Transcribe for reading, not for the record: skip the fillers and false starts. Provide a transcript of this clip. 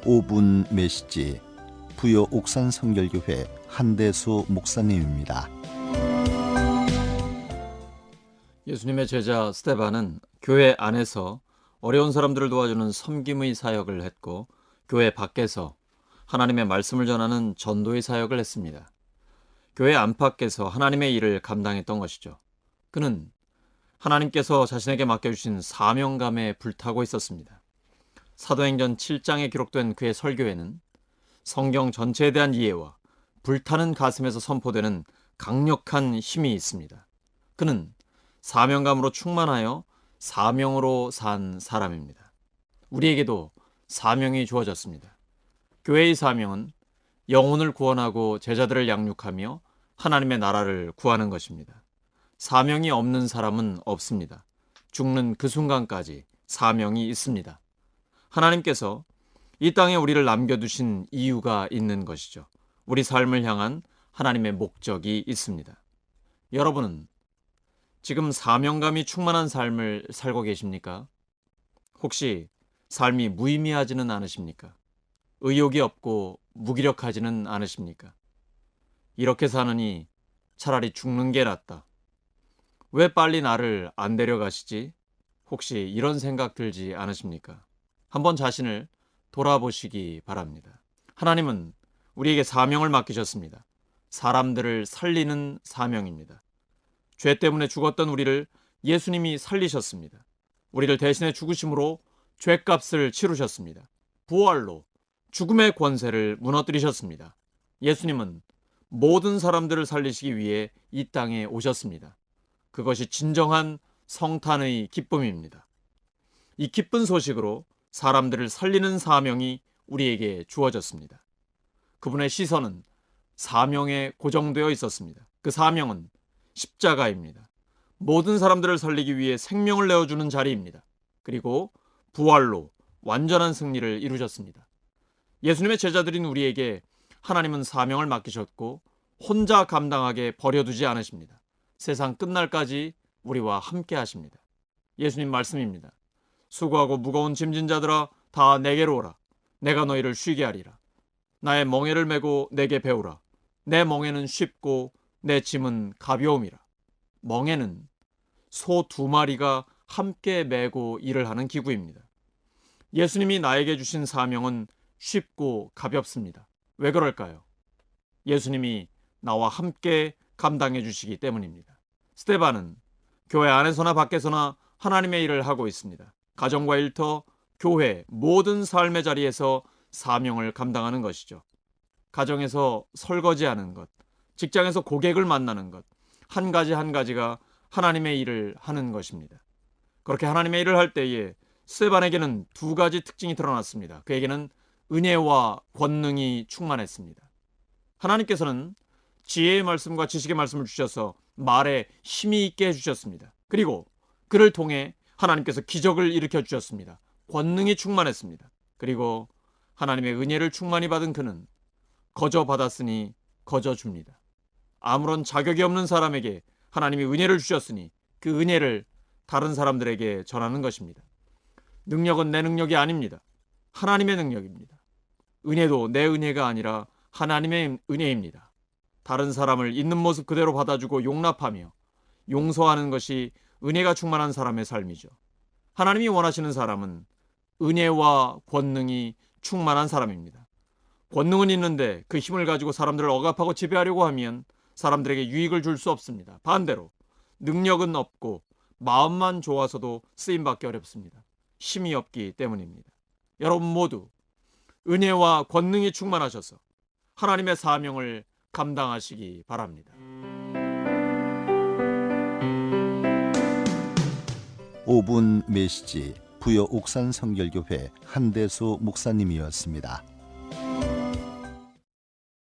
5분 메시지 부여 옥산 성결교회 한대수 목사님입니다. 예수님의 제자 스데반은 교회 안에서 어려운 사람들을 도와주는 섬김의 사역을 했고, 교회 밖에서 하나님의 말씀을 전하는 전도의 사역을 했습니다. 교회 안팎에서 하나님의 일을 감당했던 것이죠. 그는 하나님께서 자신에게 맡겨주신 사명감에 불타고 있었습니다. 사도행전 7장에 기록된 그의 설교에는 성경 전체에 대한 이해와 불타는 가슴에서 선포되는 강력한 힘이 있습니다. 그는 사명감으로 충만하여 사명으로 산 사람입니다. 우리에게도 사명이 주어졌습니다. 교회의 사명은 영혼을 구원하고 제자들을 양육하며 하나님의 나라를 구하는 것입니다. 사명이 없는 사람은 없습니다. 죽는 그 순간까지 사명이 있습니다. 하나님께서 이 땅에 우리를 남겨두신 이유가 있는 것이죠. 우리 삶을 향한 하나님의 목적이 있습니다. 여러분은 지금 사명감이 충만한 삶을 살고 계십니까? 혹시 삶이 무의미하지는 않으십니까? 의욕이 없고 무기력하지는 않으십니까? 이렇게 사느니 차라리 죽는 게 낫다. 왜 빨리 나를 안 데려가시지? 혹시 이런 생각 들지 않으십니까? 한번 자신을 돌아보시기 바랍니다. 하나님은 우리에게 사명을 맡기셨습니다. 사람들을 살리는 사명입니다. 죄 때문에 죽었던 우리를 예수님이 살리셨습니다. 우리를 대신해 죽으심으로 죄값을 치르셨습니다. 부활로 죽음의 권세를 무너뜨리셨습니다. 예수님은 모든 사람들을 살리시기 위해 이 땅에 오셨습니다. 그것이 진정한 성탄의 기쁨입니다. 이 기쁜 소식으로 사람들을 살리는 사명이 우리에게 주어졌습니다. 그분의 시선은 사명에 고정되어 있었습니다. 그 사명은 십자가입니다. 모든 사람들을 살리기 위해 생명을 내어주는 자리입니다. 그리고 부활로 완전한 승리를 이루셨습니다. 예수님의 제자들인 우리에게 하나님은 사명을 맡기셨고 혼자 감당하게 버려두지 않으십니다. 세상 끝날까지 우리와 함께 하십니다. 예수님 말씀입니다. 수고하고 무거운 짐진 자들아 다 내게로 오라. 내가 너희를 쉬게 하리라. 나의 멍에를 메고 내게 배우라. 내 멍에는 쉽고 내 짐은 가벼움이라. 멍에는 소 2마리가 함께 메고 일을 하는 기구입니다. 예수님이 나에게 주신 사명은 쉽고 가볍습니다. 왜 그럴까요? 예수님이 나와 함께 감당해 주시기 때문입니다. 스데반은 교회 안에서나 밖에서나 하나님의 일을 하고 있습니다. 가정과 일터, 교회, 모든 삶의 자리에서 사명을 감당하는 것이죠. 가정에서 설거지하는 것, 직장에서 고객을 만나는 것, 한 가지 한 가지가 하나님의 일을 하는 것입니다. 그렇게 하나님의 일을 할 때에 스데반에게는 2가지 특징이 드러났습니다. 그에게는 은혜와 권능이 충만했습니다. 하나님께서는 지혜의 말씀과 지식의 말씀을 주셔서 말에 힘이 있게 해주셨습니다. 그리고 그를 통해 하나님께서 기적을 일으켜 주셨습니다. 권능이 충만했습니다. 그리고 하나님의 은혜를 충만히 받은 그는 거저 받았으니 거저 줍니다. 아무런 자격이 없는 사람에게 하나님이 은혜를 주셨으니 그 은혜를 다른 사람들에게 전하는 것입니다. 능력은 내 능력이 아닙니다. 하나님의 능력입니다. 은혜도 내 은혜가 아니라 하나님의 은혜입니다. 다른 사람을 있는 모습 그대로 받아주고 용납하며 용서하는 것이 은혜가 충만한 사람의 삶이죠. 하나님이 원하시는 사람은 은혜와 권능이 충만한 사람입니다. 권능은 있는데 그 힘을 가지고 사람들을 억압하고 지배하려고 하면 사람들에게 유익을 줄 수 없습니다. 반대로 능력은 없고 마음만 좋아서도 쓰임받기 어렵습니다. 힘이 없기 때문입니다. 여러분 모두 은혜와 권능이 충만하셔서 하나님의 사명을 감당하시기 바랍니다. 5분 메시지 부여 옥산 성결교회 한대수 목사님이었습니다.